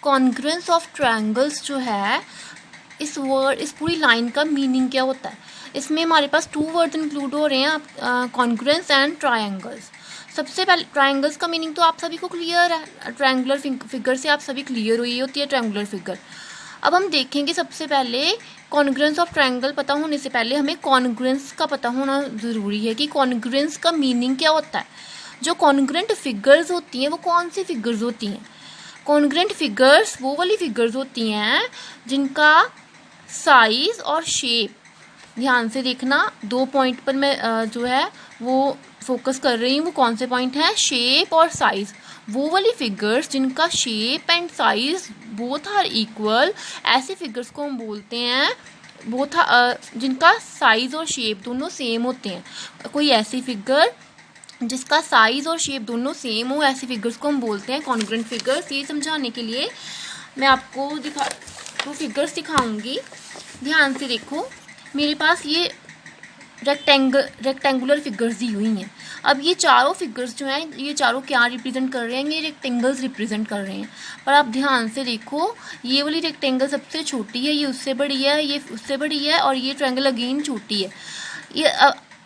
Congruence of triangles जो है, इस पूरी लाइन का मीनिंग क्या होता है। इसमें हमारे पास 2 वर्ड इंक्लूड हो रहे हैं, कॉन्ग्रुएंस एंड ट्रायंगल्स। सबसे पहले ट्रायंगल्स का मीनिंग तो आप सभी को क्लियर है, ट्रायंगुलर फिगर से आप सभी क्लियर हुई होती है ट्रायंगुलर फिगर। अब हम देखेंगे सबसे पहले कॉन्ग्रुएंस ऑफ ट्रायंगल पता होने से पहले हमें कॉन्ग्रुएंस का पता होना ज़रूरी है कि कॉन्ग्रुएंस का मीनिंग क्या होता है। जो कॉन्ग्रुएंट फिगर्स होती हैं वो कौन सी फिगर्स होती हैं। कॉन्ग्रुएंट फिगर्स वो वाली फिगर्स होती हैं जिनका साइज और शेप, ध्यान से देखना 2 पॉइंट पर मैं जो है वो फोकस कर रही हूँ। वो कौन से पॉइंट हैं, शेप और साइज। वो वाली फिगर्स जिनका shape and size both are equal, ऐसे फिगर्स को हम बोलते हैं जिनका साइज और शेप दोनों सेम होते हैं। कोई ऐसी फिगर जिसका साइज और शेप दोनों सेम हो, ऐसी फिगर्स को हम बोलते हैं कॉन्ग्रुएंट फिगर्स। ये समझाने के लिए मैं आपको 2 फिगर्स दिखाऊंगी। ध्यान से देखो, मेरे पास ये रेक्टेंगुलर फिगर्स दी हुई हैं। अब ये चारों फिगर्स जो हैं, ये चारों क्या रिप्रेजेंट कर रहे हैं, ये रेक्टेंगल्स रिप्रेजेंट कर रहे हैं। पर आप ध्यान से देखो, ये वाली रेक्टेंगल सबसे छोटी है, ये उससे बड़ी है, ये उससे बड़ी है, और ये ट्रायंगल अगेन छोटी है। ये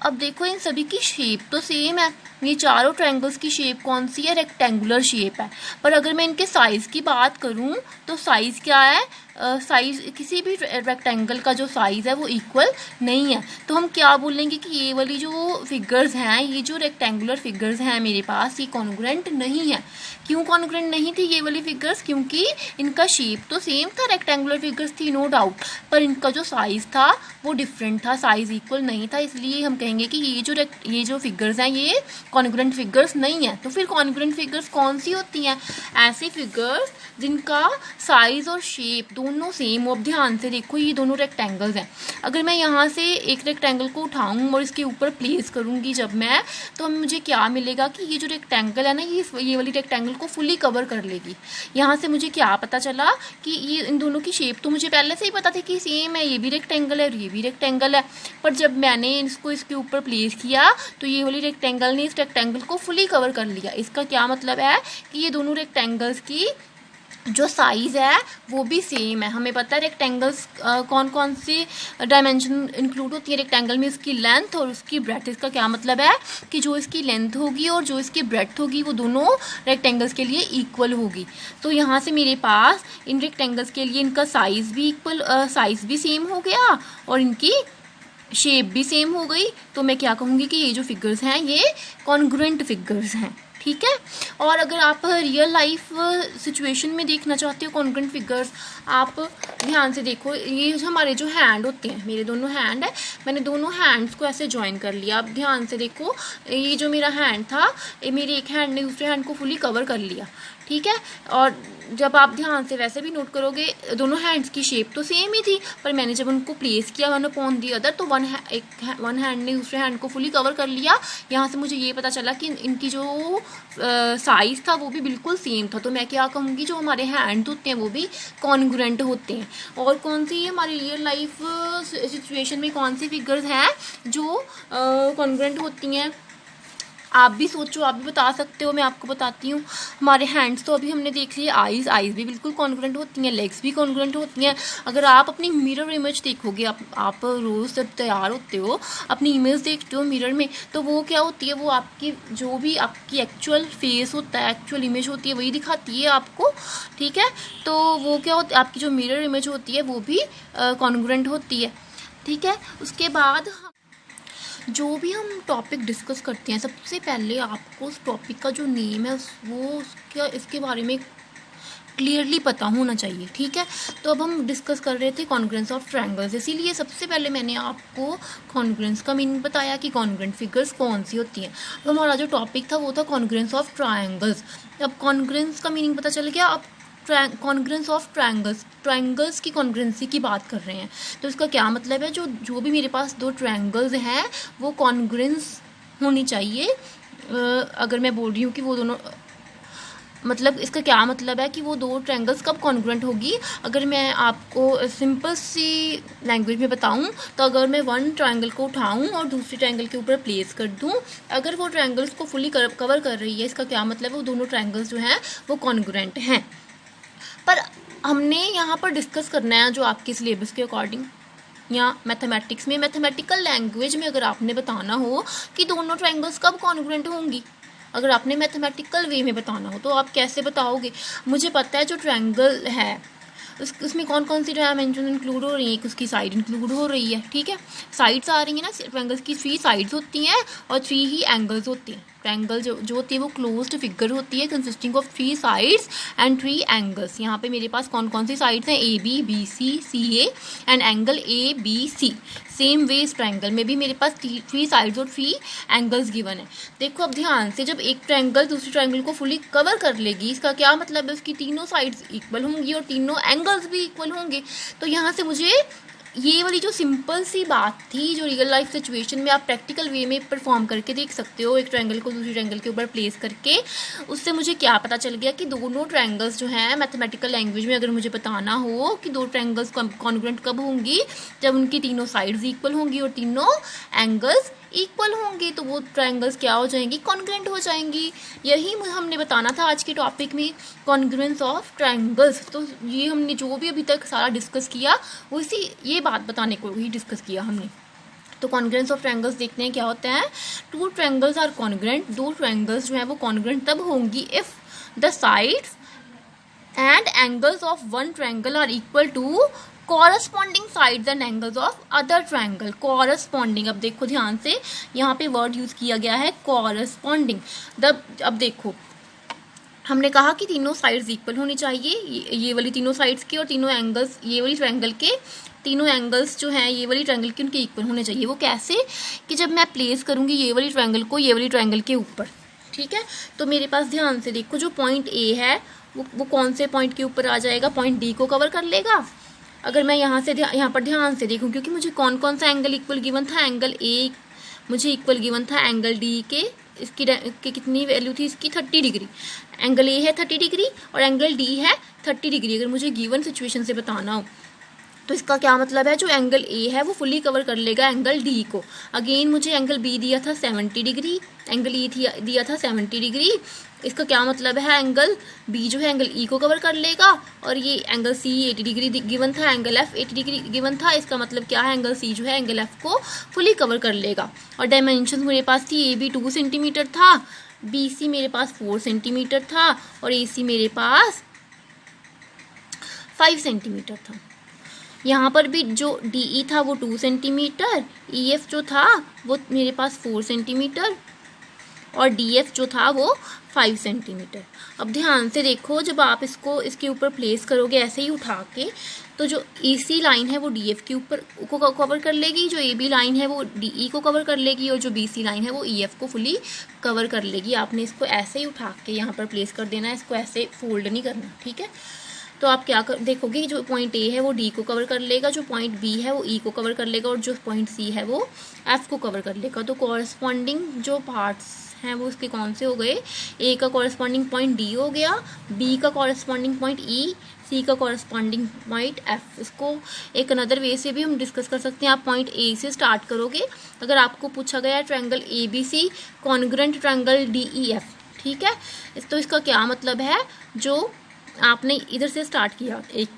अब देखो, इन सभी की शेप तो सेम है। ये चारों ट्रायंगल्स की शेप कौन सी है, रेक्टेंगुलर शेप है। पर अगर मैं इनके साइज़ की बात करूं तो साइज़ क्या है, साइज़ किसी भी रेक्टेंगल का जो साइज़ है वो इक्वल नहीं है। तो हम क्या बोलेंगे कि ये वाली जो फिगर्स हैं, ये जो रेक्टेंगुलर फिगर्स हैं मेरे पास, ये कॉन्ग्रुएंट नहीं है। क्यों कॉन्ग्रुएंट नहीं थी ये वाली फिगर्स, क्योंकि इनका शेप तो सेम था, रेक्टेंगुलर फिगर्स थी नो डाउट, पर इनका जो साइज़ था वो डिफरेंट था, साइज़ इक्वल नहीं था। इसलिए हम कहेंगे कि ये जो फिगर्स हैं ये कॉन्ग्रुएंट फिगर्स नहीं है। तो फिर कॉन्ग्रुएंट फिगर्स कौन सी होती हैं, ऐसी फिगर्स जिनका साइज और शेप दोनों सेम हो। अब ध्यान से देखो, ये दोनों रेक्टेंगल्स हैं। अगर मैं यहाँ से एक रेक्टेंगल को उठाऊँ और इसके ऊपर प्लेस करूँगी जब मैं, तो मुझे क्या मिलेगा कि ये जो रेक्टेंगल है ना, ये वाली रेक्टेंगल को फुली कवर कर लेगी। यहाँ से मुझे क्या पता चला कि ये इन दोनों की शेप तो मुझे पहले से ही पता था कि सेम है, ये भी रेक्टेंगल है और ये भी रेक्टेंगल है। पर जब मैंने इसको इसके ऊपर प्लेस किया तो ये वाली रेक्टेंगल ने इस रेक्टेंगल को फुली कवर कर लिया। इसका क्या मतलब है कि ये दोनों रेक्टेंगल्स की जो साइज़ है वो भी सेम है। हमें पता है रेक्टेंगल्स कौन कौन सी डायमेंशन इंक्लूड होती है रेक्टेंगल में, इसकी लेंथ और उसकी ब्रेड्थ। इसका क्या मतलब है कि जो इसकी लेंथ होगी और जो इसकी ब्रेड्थ होगी वो दोनों रेक्टेंगल्स के लिए इक्वल होगी। तो यहाँ से मेरे पास इन रेक्टेंगल्स के लिए इनका साइज़ भी इक्वल, साइज़ भी सेम हो गया और इनकी शेप भी सेम हो गई। तो मैं क्या कहूँगी कि ये जो फिगर्स हैं ये कॉन्ग्रुएंट फिगर्स हैं, ठीक है। और अगर आप रियल लाइफ सिचुएशन में देखना चाहते हो कॉन्ग्रुएंट फिगर्स, आप ध्यान से देखो, ये हमारे जो हैंड होते हैं, मेरे दोनों हैंड है, मैंने दोनों हैंड्स को ऐसे ज्वाइन कर लिया। अब ध्यान से देखो, ये जो मेरा हैंड था, ये मेरे एक हैंड ने दूसरे हैंड को फुली कवर कर लिया, ठीक है। और जब आप ध्यान से वैसे भी नोट करोगे, दोनों हैंड्स की शेप तो सेम ही थी, पर मैंने जब उनको प्लेस किया वन अपॉन दी अदर, तो वन हैंड ने दूसरे हैंड को फुली कवर कर लिया। यहाँ से मुझे ये पता चला कि इनकी जो साइज़ था वो भी बिल्कुल सेम था। तो मैं क्या कहूँगी, जो हमारे हैंड होते हैं वो भी कॉन्ग्रुएंट होते हैं। और कौन सी हमारी रियल लाइफ सिचुएशन में कौन सी फिगर्स हैं जो कॉन्ग्रुएंट होती हैं, आप भी सोचो, आप भी बता सकते हो, मैं आपको बताती हूँ। हमारे हैंड्स तो अभी हमने देख लिए, आईज़ भी बिल्कुल कॉन्ग्रुएंट होती हैं, लेग्स भी कॉन्ग्रुएंट होती हैं। अगर आप अपनी मिरर इमेज देखोगे, आप रोज़ जब तैयार होते हो अपनी इमेज देखते हो मिरर में, तो वो क्या होती है, वो आपकी जो भी आपकी एक्चुअल फेस होता है, एक्चुअल इमेज होती है, वही दिखाती है आपको, ठीक है। तो वो क्या होती है, आपकी जो मिरर इमेज होती है वो भी कॉन्ग्रुएंट होती है, ठीक है। उसके बाद जो भी हम टॉपिक डिस्कस करते हैं, सबसे पहले आपको उस टॉपिक का जो नेम है इसके बारे में क्लियरली पता होना चाहिए, ठीक है। तो अब हम डिस्कस कर रहे थे कॉन्ग्रुएंस ऑफ ट्रायंगल्स, इसीलिए सबसे पहले मैंने आपको कॉन्ग्रुएंस का मीनिंग बताया कि कॉन्ग्रुएंट फिगर्स कौन सी होती हैं। तो हमारा जो टॉपिक था वो था कॉन्ग्रुएंस ऑफ ट्रायंगल्स। अब कॉन्ग्रुएंस का मीनिंग पता चल गया। अब कॉन्ग्रुएंस ऑफ ट्रायंगल्स की कॉन्ग्रुएंसी की बात कर रहे हैं, तो इसका क्या मतलब है, जो भी मेरे पास 2 ट्रायंगल्स हैं वो कॉन्ग्रुएंस होनी चाहिए। अगर मैं बोल रही हूँ कि वो दोनों, मतलब इसका क्या मतलब है कि वो 2 ट्रायंगल्स कब कॉन्ग्रुएंट होगी। अगर मैं आपको सिंपल सी लैंग्वेज में बताऊं, तो अगर मैं वन ट्रायंगल को उठाऊं और दूसरी ट्रायंगल के ऊपर प्लेस कर दूं, अगर वो ट्रायंगल्स को फुली कवर कर रही है, इसका क्या मतलब है, वो दोनों ट्रायंगल्स जो हैं वो कॉन्ग्रुएंट हैं। पर हमने यहाँ पर डिस्कस करना है जो आपके सिलेबस के अकॉर्डिंग या मैथमेटिक्स में, मैथमेटिकल लैंग्वेज में अगर आपने बताना हो कि दोनों ट्रायंगल्स कब कॉन्ग्रुएंट होंगी, अगर आपने मैथमेटिकल वे में बताना हो तो आप कैसे बताओगे। मुझे पता है जो ट्रायंगल है उसमें कौन कौन सी डायमेंशन इंक्लूड हो रही है, एक उसकी साइड इंक्लूड हो रही है, ठीक है, साइड्स आ रही हैं ना, ट्रायंगल्स की 3 साइड्स होती हैं और 3 ही एंगल्स होते हैं। ट्रायंगल जो होती है वो क्लोज्ड फिगर होती है consisting of 3 sides and 3 angles. यहाँ पे मेरे पास कौन कौन सी साइड्स हैं, A B, B C, C A and angle A B C. Same way इस ट्रायंगल में भी मेरे पास 3 साइड्स और 3 एंगल्स गिवन है। देखो अब ध्यान से, जब एक ट्रायंगल दूसरी ट्रायंगल को फुली कवर कर लेगी, इसका क्या मतलब है, उसकी तीनों साइड्स इक्वल होंगी और तीनों एंगल्स भी इक्वल होंगे। तो यहाँ से मुझे ये वाली जो सिंपल सी बात थी जो रियल लाइफ सिचुएशन में आप प्रैक्टिकल वे में परफॉर्म करके देख सकते हो, एक ट्रायंगल को दूसरी ट्रायंगल के ऊपर प्लेस करके, उससे मुझे क्या पता चल गया कि दोनों ट्रायंगल्स जो हैं मैथमेटिकल लैंग्वेज में अगर मुझे बताना हो कि दो ट्रायंगल्स कॉन्ग्रुएंट कब होंगी, जब उनकी तीनों साइड्स इक्वल होंगी और तीनों एंगल्स इक्वल होंगे, तो वो ट्रायंगल्स क्या हो जाएंगी, कॉन्ग्रुएंट हो जाएंगी। यही हमने बताना था आज के टॉपिक में, कॉन्ग्रुएंस ऑफ ट्रायंगल्स। तो ये हमने जो भी अभी तक सारा डिस्कस किया उसी ये बात बताने को ही डिस्कस किया हमने। तो कॉन्ग्रुएंस ऑफ ट्रायंगल्स देखते हैं क्या होता है। 2 ट्रायंगल्स आर कॉन्ग्रुएंट, 2 ट्रायंगल्स जो है वो कॉन्ग्रुएंट तब होंगी if the sides and angles of one triangle are equal to corresponding sides and angles of other triangle. Corresponding, अब देखो ध्यान से, यहाँ पे वर्ड यूज किया गया है कॉरस्पॉन्डिंग। अब देखो हमने कहा कि तीनों साइड्स इक्वल होनी चाहिए, ये वाली तीनों साइड्स की और तीनों एंगल्स ये वाली ट्रायंगल के तीनों एंगल्स जो हैं ये वाली ट्रायंगल के उनके इक्वल होने चाहिए। वो कैसे, कि जब मैं प्लेस करूँगी ये वाली ट्रायंगल को ये वाली ट्रायंगल के ऊपर, ठीक है। तो मेरे पास ध्यान से देखो, जो पॉइंट ए है वो कौन से पॉइंट के ऊपर आ जाएगा, पॉइंट डी को कवर कर लेगा। अगर मैं यहाँ पर ध्यान से देखूँ, क्योंकि मुझे कौन कौन सा एंगल इक्वल गिवन था, एंगल ए मुझे इक्वल गिवन था एंगल डी के, इसकी कितनी वैल्यू थी इसकी, 30 डिग्री। एंगल ए है 30 डिग्री और एंगल डी है 30 डिग्री। अगर मुझे गिवन सिचुएशन से बताना हो तो इसका क्या मतलब है, जो एंगल ए है वो फुली कवर कर लेगा एंगल डी को। अगेन मुझे एंगल बी दिया था 70 डिग्री, एंगल ई दिया था 70 डिग्री। इसका क्या मतलब है, एंगल बी जो है एंगल ई को कवर कर लेगा और ये एंगल सी 80 डिग्री गिवन था, एंगल एफ 80 डिग्री गिवन था। इसका मतलब क्या है, एंगल सी जो है एंगल एफ को फुली कवर कर लेगा। और डायमेंशन मेरे पास थी, ए बी 2 सेंटीमीटर था, बी सी मेरे पास 4 सेंटीमीटर था और ए सी मेरे पास 5 सेंटीमीटर था। यहाँ पर भी जो डी ई था वो 2 सेंटीमीटर, ई एफ जो था वो मेरे पास 4 सेंटीमीटर और डी एफ जो था वो 5 सेंटीमीटर। अब ध्यान से देखो, जब आप इसको इसके ऊपर प्लेस करोगे ऐसे ही उठा के, तो जो ए सी लाइन है वो डी एफ के ऊपर को कवर कर लेगी, जो ए बी लाइन है वो डी ई को कवर कर लेगी और जो बी सी लाइन है वो ई एफ को फुली कवर कर लेगी। आपने इसको ऐसे ही उठा के यहाँ पर प्लेस कर देना है, इसको ऐसे फोल्ड नहीं करना, ठीक है। तो आप क्या देखोगे, जो पॉइंट ए है वो डी को कवर कर लेगा, जो पॉइंट बी है वो ई को कवर कर लेगा और जो पॉइंट सी है वो एफ को कवर कर लेगा। तो कॉरस्पॉन्डिंग जो पार्ट्स हैं वो इसके कौन से हो गए, ए का कॉरस्पॉन्डिंग पॉइंट डी हो गया, बी का कॉरस्पॉन्डिंग पॉइंट ई, सी का कॉरस्पॉन्डिंग पॉइंट एफ। इसको एक अनदर वे से भी हम डिस्कस कर सकते हैं। आप पॉइंट ए से स्टार्ट करोगे, अगर आपको पूछा गया triangle A B C congruent triangle D E F, ठीक है। तो इसका क्या मतलब है, जो आपने इधर से स्टार्ट किया, एक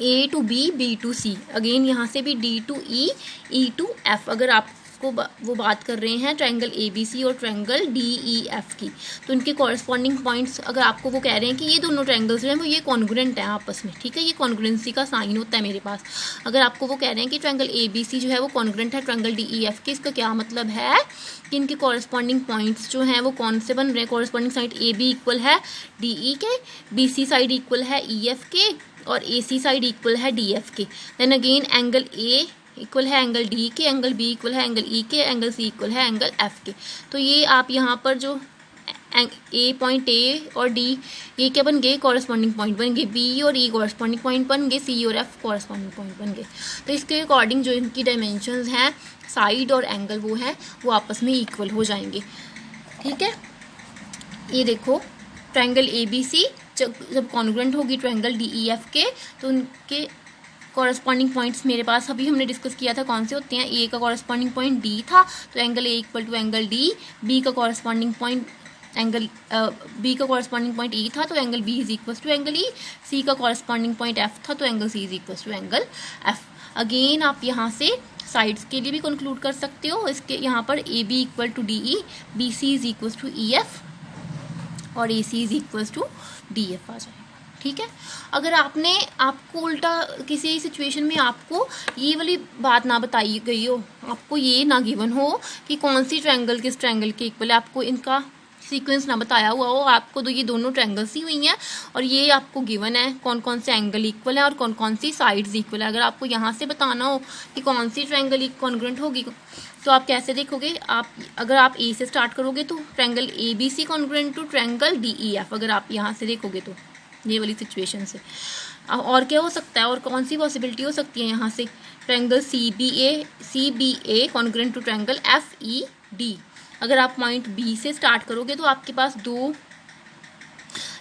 A to B, B to C, again यहाँ से भी D to E, E to F. अगर आपको वो बात कर रहे हैं ट्रायंगल ए बी सी और ट्रायंगल डी ई एफ की, तो उनके कॉरस्पॉन्डिंग पॉइंट्स अगर आपको वो कह रहे हैं कि ये दोनों ट्रायंगल्स जो हैं वो ये कॉन्ग्रुएंट हैं आपस में, ठीक है, ये कॉन्ग्रुएंसी का साइन होता है मेरे पास। अगर आपको वो कह रहे हैं कि ट्रायंगल ए बी सी जो है वो कॉन्ग्रुएंट है ट्रायंगल डी ई एफ के, इसका क्या मतलब है कि इनके कॉरस्पॉन्डिंग पॉइंट्स जो हैं वो कौन से बन रहे हैं, corresponding side A B equal है डी ई के, बी सी साइड इक्वल है ई एफ के और ए सी साइड इक्वल है डी एफ के। Then again angle A equal है एंगल डी के, एंगल बी इक्वल है एंगल ई के, एंगल सी इक्वल है एंगल एफ के। तो ये आप यहाँ पर जो ए पॉइंट ए और डी ये क्या बन गए, कॉरस्पॉन्डिंग पॉइंट बन गए, बी और ई कॉरस्पॉन्डिंग पॉइंट बन गए, सी और एफ कॉरस्पॉन्डिंग पॉइंट बन गए। तो इसके अकॉर्डिंग जो इनकी डायमेंशंस हैं, साइड और एंगल वो है वो आपस में इक्वल हो जाएंगे, ठीक है। ये देखो ट्रायंगल ए बी सी जब कॉन्ग्रुएंट होगी ट्रायंगल डी ई एफ के, तो उनके कॉरस्पॉन्डिंग पॉइंट्स मेरे पास अभी हमने डिस्कस किया था कौन से होते हैं। ए का कॉरस्पॉन्डिंग पॉइंट डी था तो angle A equal to angle D, B का कॉरस्पॉन्डिंग पॉइंट एंगल बी का कॉरस्पॉन्डिंग पॉइंट ई था तो angle B is equal to angle E, C का कॉरस्पॉन्डिंग पॉइंट एफ था तो angle C is equal to angle F. Again आप यहाँ से साइड्स के लिए भी कंक्लूड कर सकते हो। इसके यहाँ पर A B equal to D E, B C is equal to E F और A C is equal to D F आ जाएगा। ठीक है, अगर आपको उल्टा किसी सिचुएशन में आपको ये वाली बात ना बताई गई हो, आपको ये ना गिवन हो कि कौन सी ट्रायंगल किस ट्रायंगल के इक्वल है, आपको इनका सीक्वेंस ना बताया हुआ हो, आपको तो ये दोनों ट्रायंगल्स ही हुई हैं और ये आपको गिवन है कौन कौन से एंगल इक्वल है और कौन कौन सी साइड्स इक्वल है। अगर आपको यहाँ से बताना हो कि कौन सी ट्रायंगल कॉन्ग्रुएंट होगी तो आप कैसे देखोगे, अगर आप ए से स्टार्ट करोगे तो triangle A B C congruent to triangle D E F, अगर आप यहाँ से देखोगे तो ये वाली सिचुएशन से। और क्या हो सकता है, और कौन सी पॉसिबिलिटी हो सकती है यहाँ से, triangle C B A congruent to triangle F E D. अगर आप पॉइंट बी से स्टार्ट करोगे तो आपके पास दो,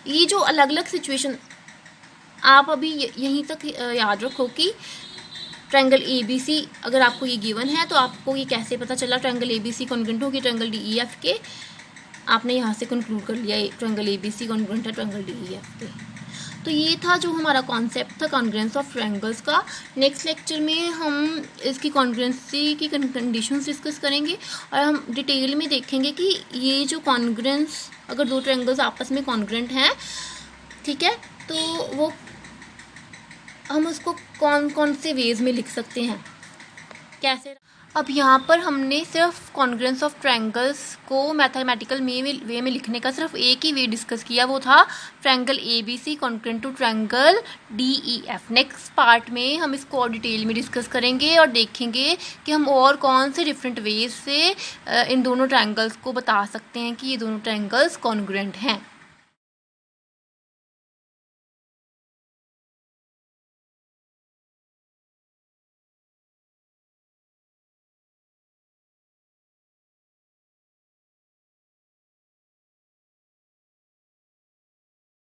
ये जो अलग अलग सिचुएशन आप अभी यहीं तक याद रखो कि ट्रायंगल ए बी सी अगर आपको ये गिवन है तो आपको ये कैसे पता चला triangle A B C congruent होगी ट्रायंगल डी ई एफ के, आपने यहाँ से कंक्लूड कर लिया triangle A B C congruent है ट्रायंगल डी ई एफ के। तो ये था जो हमारा कॉन्सेप्ट था कॉन्ग्रुएंस ऑफ ट्रायंगल्स का। नेक्स्ट लेक्चर में हम इसकी कॉन्ग्रुएंसी की कंडीशंस डिस्कस करेंगे और हम डिटेल में देखेंगे कि ये जो कॉन्ग्रुएंस, अगर दो ट्रायंगल्स आपस में कॉन्ग्रुएंट हैं, ठीक है, तो वो हम उसको कौन कौन से वेज में लिख सकते हैं, कैसे। अब यहाँ पर हमने सिर्फ कॉन्ग्रुएंस ऑफ ट्रायंगल्स को मैथमेटिकल वे में लिखने का सिर्फ एक ही वे डिस्कस किया, वो था triangle A B C congruent to triangle D E F. Next part में हम इसको और डिटेल में डिस्कस करेंगे और देखेंगे कि हम और कौन से डिफरेंट वेज से इन दोनों ट्रायंगल्स को बता सकते हैं कि ये दोनों ट्रायंगल्स कॉन्ग्रुएंट हैं।